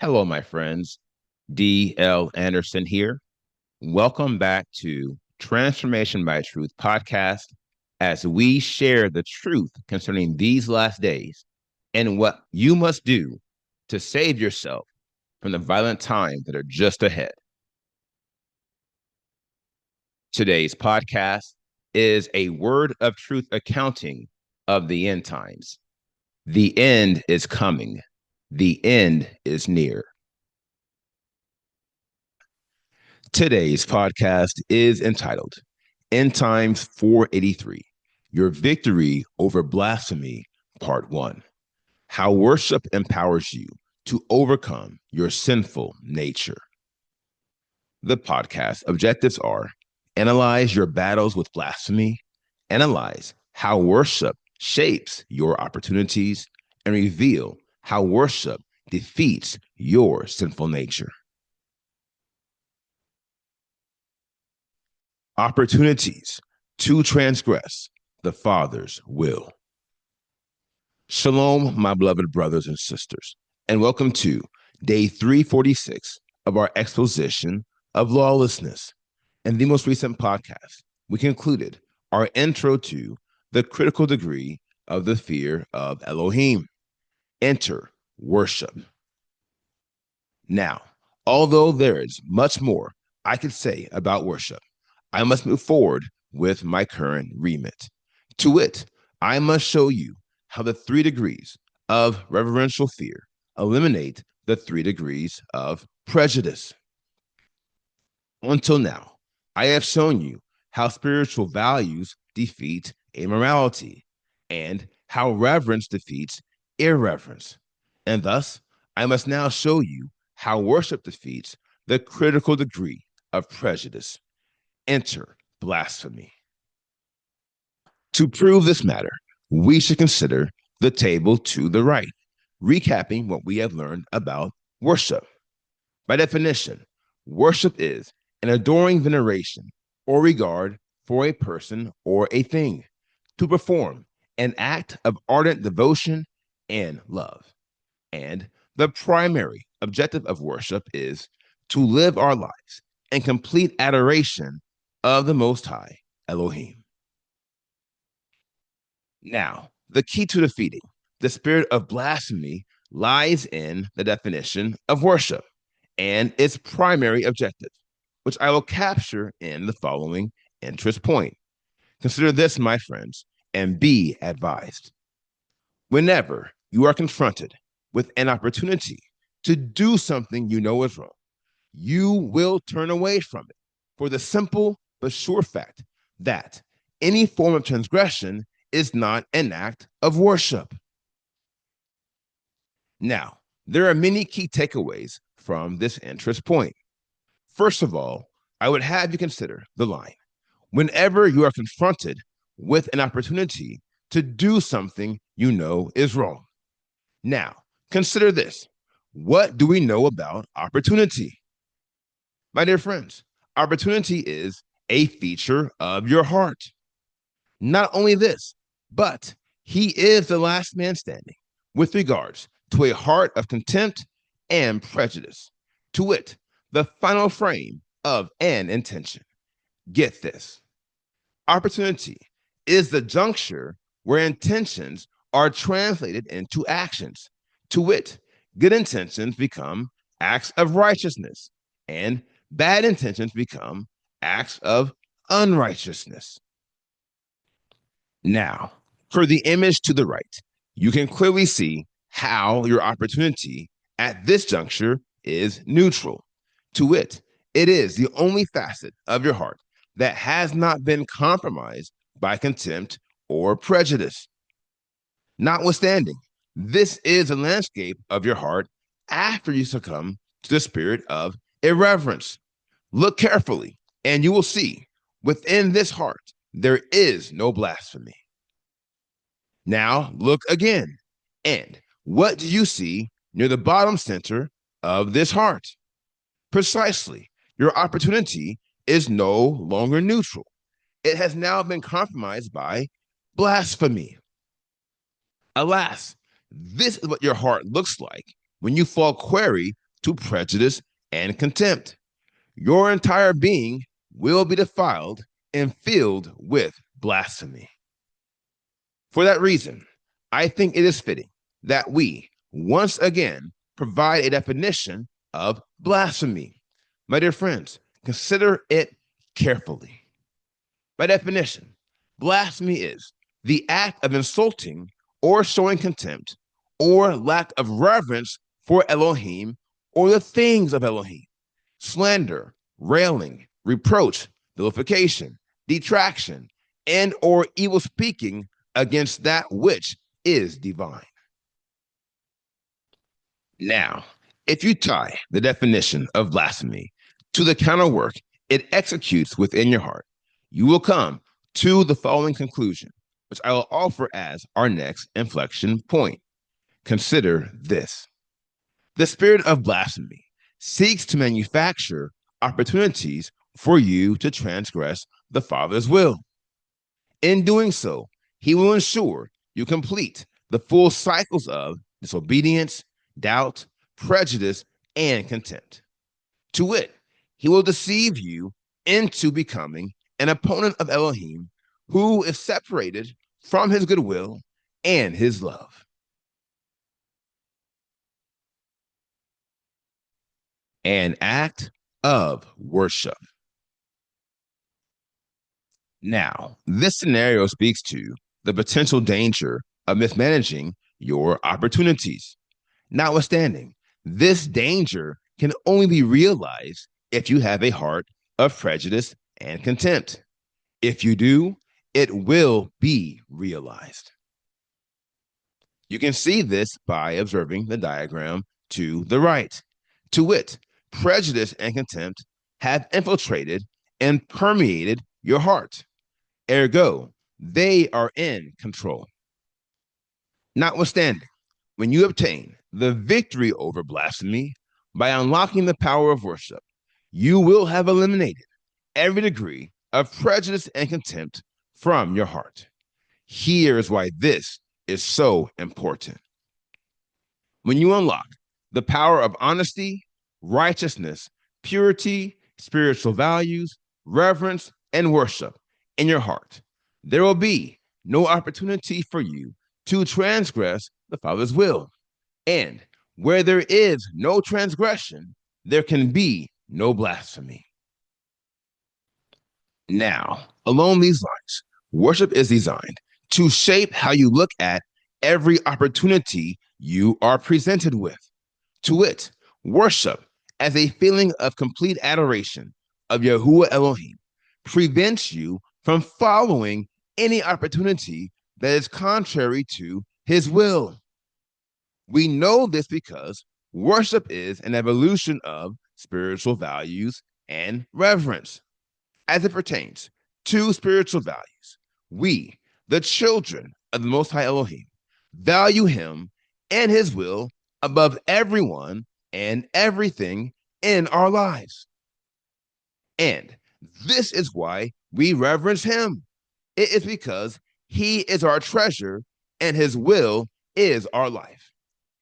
Hello, my friends. D.L. Anderson here. Welcome back to Transformation by Truth podcast as we share the truth concerning these last days and what you must do to save yourself from the violent times that are just ahead. Today's podcast is a word of truth accounting of the end times. The end is coming. The end is near. Today's podcast is entitled End Times 483 Your Victory Over Blasphemy, Part 1. How Worship Empowers You to Overcome Your Sinful Nature. The podcast objectives are analyze your battles with blasphemy, analyze how worship shapes your opportunities, and reveal how worship defeats your sinful nature. Opportunities to transgress the Father's will. Shalom, my beloved brothers and sisters, and welcome to day 346 of our exposition of lawlessness. In the most recent podcast, we concluded our intro to the critical degree of the fear of Elohim. Enter worship. Now, although there is much more I could say about worship, I must move forward with my current remit. To wit, I must show you how the 3 degrees of reverential fear eliminate the 3 degrees of prejudice. Until now, I have shown you how spiritual values defeat immorality and how reverence defeats irreverence. And thus, I must now show you how worship defeats the critical degree of prejudice. Enter blasphemy. To prove this matter, we should consider the table to the right, recapping what we have learned about worship. By definition, worship is an adoring veneration or regard for a person or a thing, to perform an act of ardent devotion and love. And the primary objective of worship is to live our lives in complete adoration of the Most High, Elohim. Now, the key to defeating the spirit of blasphemy lies in the definition of worship and its primary objective, which I will capture in the following interest point. Consider this, my friends, and be advised. Whenever you are confronted with an opportunity to do something you know is wrong, you will turn away from it for the simple but sure fact that any form of transgression is not an act of worship. Now, there are many key takeaways from this interest point. First of all, I would have you consider the line. Whenever you are confronted with an opportunity to do something you know is wrong. Now, consider this. What do we know about opportunity? My dear friends, opportunity is a feature of your heart. Not only this, but he is the last man standing with regards to a heart of contempt and prejudice, to wit, the final frame of an intention. Get this. Opportunity is the juncture where intentions are translated into actions. To wit, good intentions become acts of righteousness, and bad intentions become acts of unrighteousness. Now, for the image to the right, you can clearly see how your opportunity at this juncture is neutral. To wit, it is the only facet of your heart that has not been compromised by contempt or prejudice. Notwithstanding, this is a landscape of your heart after you succumb to the spirit of irreverence. Look carefully, and you will see within this heart there is no blasphemy. Now look again, and what do you see near the bottom center of this heart? Precisely, your opportunity is no longer neutral. It has now been compromised by blasphemy. Alas, this is what your heart looks like when you fall quarry to prejudice and contempt. Your entire being will be defiled and filled with blasphemy. For that reason, I think it is fitting that we once again provide a definition of blasphemy. My dear friends, consider it carefully. By definition, blasphemy is the act of insulting or showing contempt or lack of reverence for Elohim or the things of Elohim. Slander, railing, reproach, vilification, detraction, and or evil speaking against that which is divine. Now, if you tie the definition of blasphemy to the counterwork it executes within your heart, you will come to the following conclusion, which I will offer as our next inflection point. Consider this. The spirit of blasphemy seeks to manufacture opportunities for you to transgress the Father's will. In doing so, he will ensure you complete the full cycles of disobedience, doubt, prejudice, and contempt. To wit, he will deceive you into becoming an opponent of Elohim who is separated from his goodwill and his love. An act of worship. Now, this scenario speaks to the potential danger of mismanaging your opportunities. Notwithstanding, this danger can only be realized if you have a heart of prejudice and contempt. If you do, it will be realized. You can see this by observing the diagram to the right. To wit, prejudice and contempt have infiltrated and permeated your heart. Ergo, they are in control. Notwithstanding, when you obtain the victory over blasphemy by unlocking the power of worship, you will have eliminated every degree of prejudice and contempt from your heart. Here is why this is so important. When you unlock the power of honesty, righteousness, purity, spiritual values, reverence, and worship in your heart, there will be no opportunity for you to transgress the Father's will. And where there is no transgression, there can be no blasphemy. Now, along these lines, worship is designed to shape how you look at every opportunity you are presented with. To wit, worship as a feeling of complete adoration of Yahuwah Elohim prevents you from following any opportunity that is contrary to his will. We know this because worship is an evolution of spiritual values and reverence. As it pertains to spiritual values, we, the children of the Most High Elohim, value him and his will above everyone and everything in our lives. And this is why we reverence him. It is because he is our treasure and his will is our life.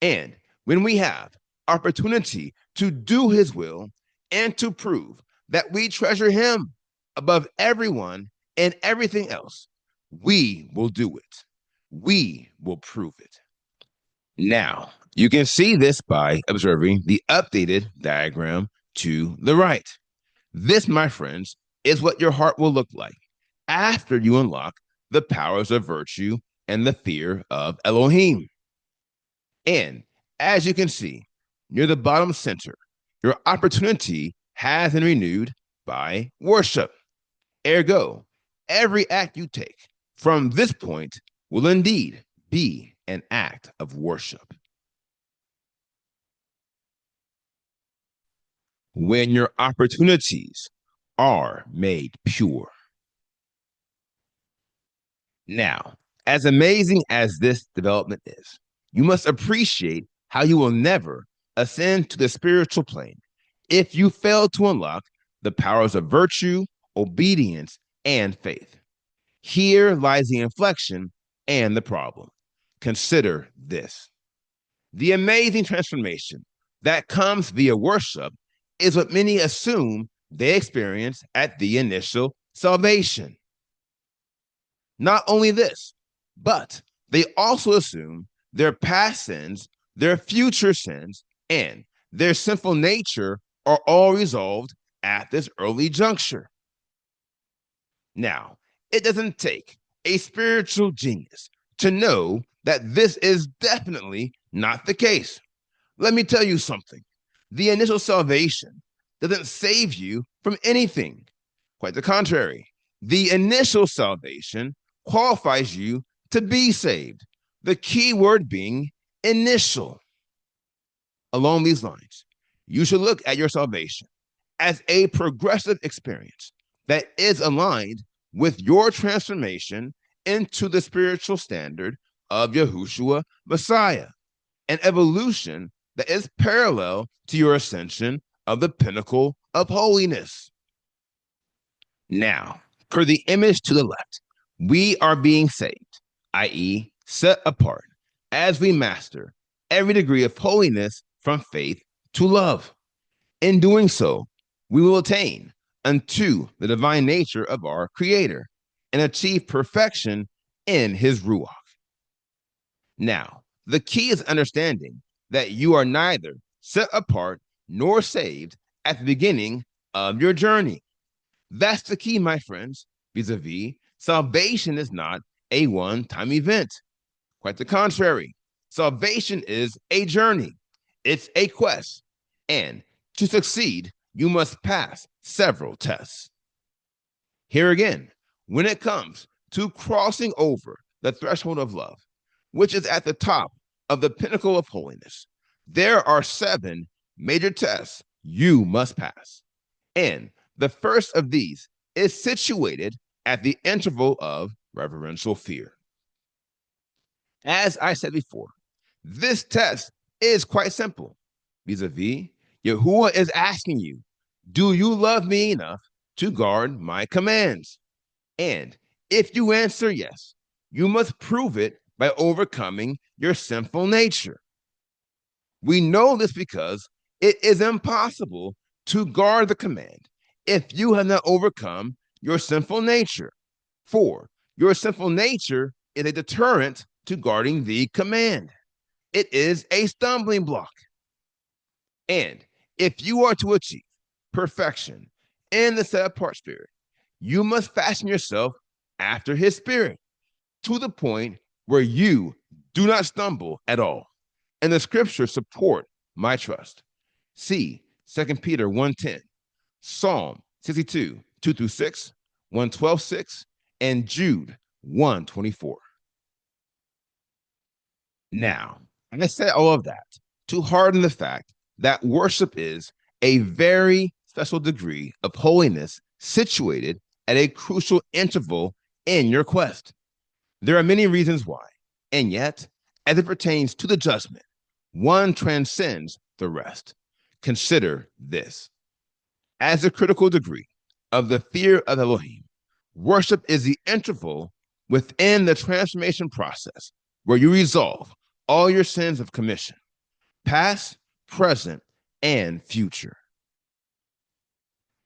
And when we have opportunity to do his will and to prove that we treasure him above everyone and everything else, we will do it. We will prove it. Now, you can see this by observing the updated diagram to the right. This, my friends, is what your heart will look like after you unlock the powers of virtue and the fear of Elohim. And as you can see, near the bottom center, your opportunity has been renewed by worship. Ergo, every act you take from this point will indeed be an act of worship. When your opportunities are made pure. Now, as amazing as this development is, you must appreciate how you will never ascend to the spiritual plane if you fail to unlock the powers of virtue, obedience, and faith. Here lies the inflection and the problem. Consider this. The amazing transformation that comes via worship is what many assume they experience at the initial salvation. Not only this, but they also assume their past sins, their future sins, and their sinful nature are all resolved at this early juncture. Now, it doesn't take a spiritual genius to know that this is definitely not the case. Let me tell you something. The initial salvation doesn't save you from anything. Quite the contrary. The initial salvation qualifies you to be saved. The key word being initial. Along these lines, you should look at your salvation as a progressive experience that is aligned with your transformation into the spiritual standard of Yahushua Messiah, an evolution that is parallel to your ascension of the pinnacle of holiness. Now, per the image to the left, we are being saved, i.e., set apart, as we master every degree of holiness from faith to love. In doing so, we will attain unto the divine nature of our Creator and achieve perfection in His Ruach. Now, the key is understanding that you are neither set apart nor saved at the beginning of your journey. That's the key, my friends. Vis-a-vis, salvation is not a one-time event. Quite the contrary. Salvation is a journey. It's a quest. And to succeed, you must pass several tests. Here again, when it comes to crossing over the threshold of love, which is at the top of the pinnacle of holiness, there are 7 major tests you must pass. And the first of these is situated at the interval of reverential fear. As I said before, this test is quite simple. Vis-a-vis, Yahuwah is asking you, do you love me enough to guard my commands? And if you answer yes, you must prove it by overcoming your sinful nature. We know this because it is impossible to guard the command if you have not overcome your sinful nature. For your sinful nature is a deterrent to guarding the command. It is a stumbling block. And if you are to achieve perfection in the set apart spirit, you must fashion yourself after His spirit to the point where you do not stumble at all. And the scriptures support my trust. See 2 Peter 1:10, Psalm 62, 2-6, 112:6, and Jude 1:24. Now, I said all of that to harden the fact that worship is a very special degree of holiness situated at a crucial interval in your quest. There are many reasons why, and yet, as it pertains to the judgment, one transcends the rest. Consider this. As a critical degree of the fear of Elohim, worship is the interval within the transformation process where you resolve all your sins of commission, past, present, and future.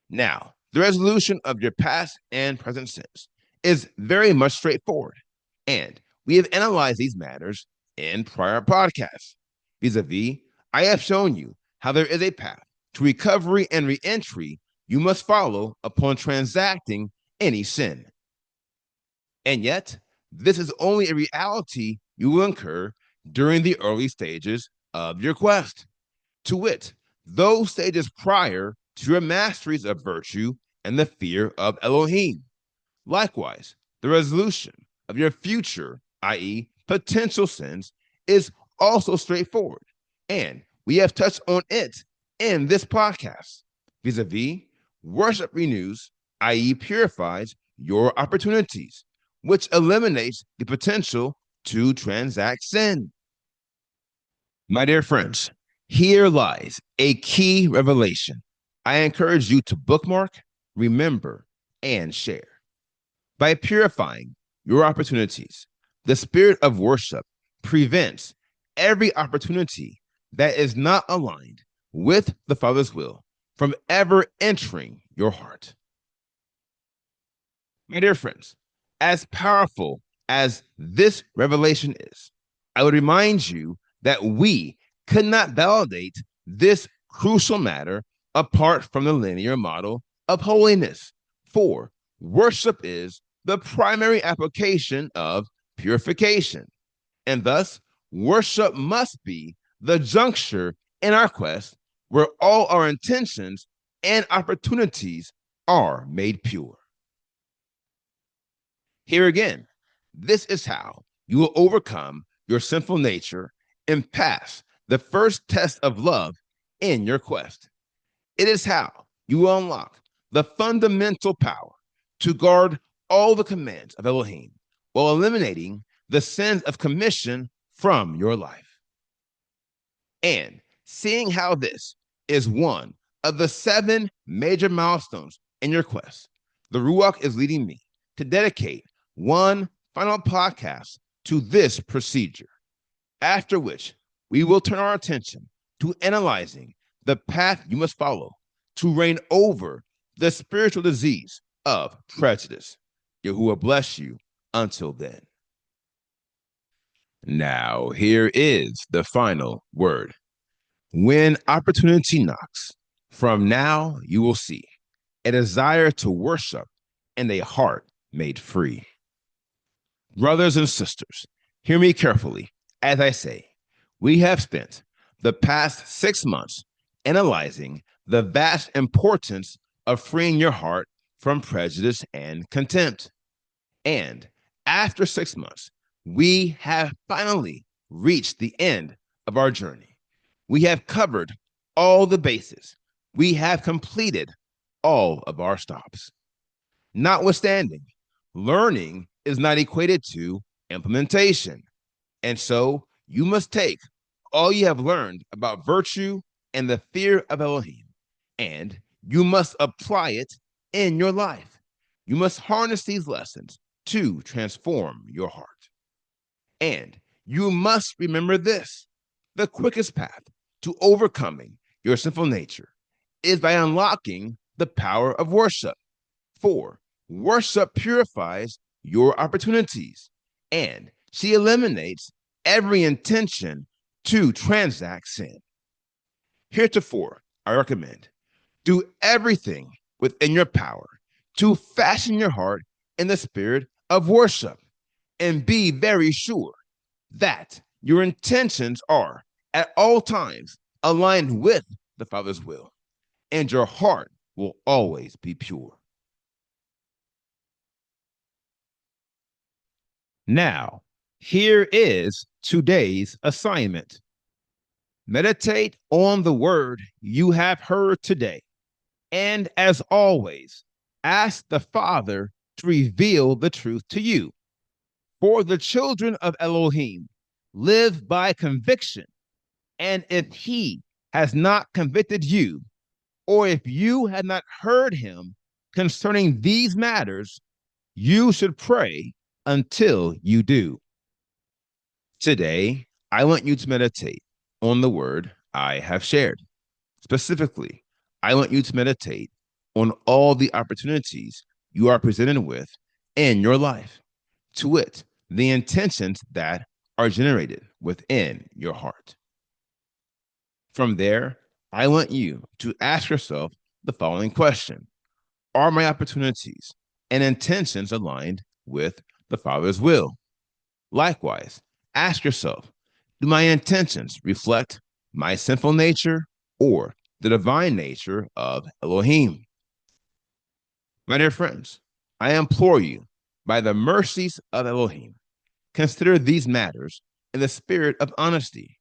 Now, the resolution of your past and present sins is very much straightforward, and we have analyzed these matters in prior podcasts. Vis-a-vis, I have shown you how there is a path to recovery and re-entry you must follow upon transacting any sin. And yet, this is only a reality you will incur during the early stages of your quest. To wit, those stages prior to your masteries of virtue and the fear of Elohim. Likewise, the resolution of your future, i.e., potential sins, is also straightforward, and we have touched on it in this podcast. Vis-a-vis, worship renews, i.e., purifies your opportunities, which eliminates the potential to transact sin. My dear friends, here lies a key revelation. I encourage you to bookmark, remember, and share. By purifying your opportunities, the spirit of worship prevents every opportunity that is not aligned with the Father's will from ever entering your heart. My dear friends, as powerful as this revelation is, I would remind you that we could not validate this crucial matter apart from the linear model of holiness. For worship is the primary application of purification, and thus worship must be the juncture in our quest where all our intentions and opportunities are made pure. Here again, this is how you will overcome your sinful nature and pass the first test of love in your quest. It is how you will unlock the fundamental power to guard all the commands of Elohim while eliminating the sins of commission from your life. And seeing how this is one of the 7 major milestones in your quest, the Ruach is leading me to dedicate one final podcast to this procedure, after which we will turn our attention to analyzing the path you must follow to reign over the spiritual disease of prejudice. Yahuwah bless you until then. Now, here is the final word. When opportunity knocks, from now you will see a desire to worship and a heart made free. Brothers and sisters, hear me carefully as I say, we have spent the past 6 months analyzing the vast importance of freeing your heart from prejudice and contempt. And after 6 months, we have finally reached the end of our journey. We have covered all the bases. We have completed all of our stops. Notwithstanding, learning is not equated to implementation. And so you must take all you have learned about virtue and the fear of Elohim, and you must apply it in your life. You must harness these lessons to transform your heart. And you must remember this: the quickest path to overcoming your sinful nature is by unlocking the power of worship. For worship purifies your opportunities, and she eliminates every intention to transact sin. Heretofore, I recommend do everything within your power to fashion your heart in the spirit of worship, and be very sure that your intentions are at all times aligned with the Father's will, and your heart will always be pure. Now, here is today's assignment. Meditate on the word you have heard today. And as always, ask the Father to reveal the truth to you. For the children of Elohim live by conviction. And if he has not convicted you, or if you had not heard him concerning these matters, you should pray until you do. Today, I want you to meditate on the word I have shared. Specifically, I want you to meditate on all the opportunities you are presented with in your life, to wit, the intentions that are generated within your heart. From there, I want you to ask yourself the following question: are my opportunities and intentions aligned with the Father's will? Likewise, ask yourself, do my intentions reflect my sinful nature or the divine nature of Elohim? My dear friends, I implore you, by the mercies of Elohim, consider these matters in the spirit of honesty.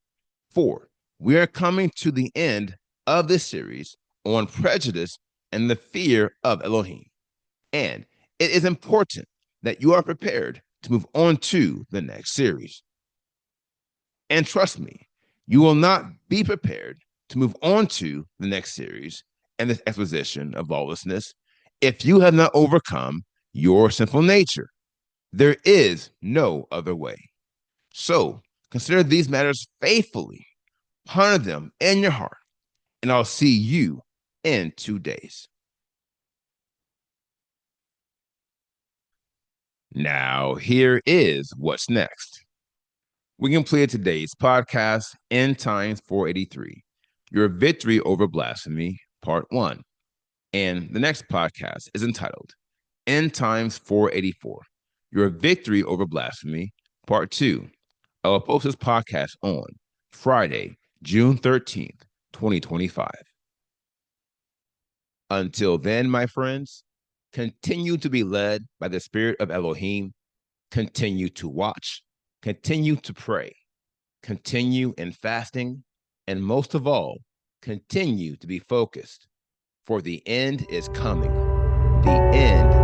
For we are coming to the end of this series on prejudice and the fear of Elohim. And it is important that you are prepared to move on to the next series. And trust me, you will not be prepared to move on to the next series and this exposition of lawlessness if you have not overcome your sinful nature. There is no other way. So consider these matters faithfully, ponder them in your heart, and I'll see you in 2 days. Now, here is what's next. We completed today's podcast, End Times 483, Your Victory Over Blasphemy, Part 1. And the next podcast is entitled End Times 484, Your Victory Over Blasphemy, Part 2. I will post this podcast on Friday, June 13th, 2025. Until then, my friends, continue to be led by the Spirit of Elohim, continue to watch, continue to pray, continue in fasting, and most of all, continue to be focused, for the end is coming. The end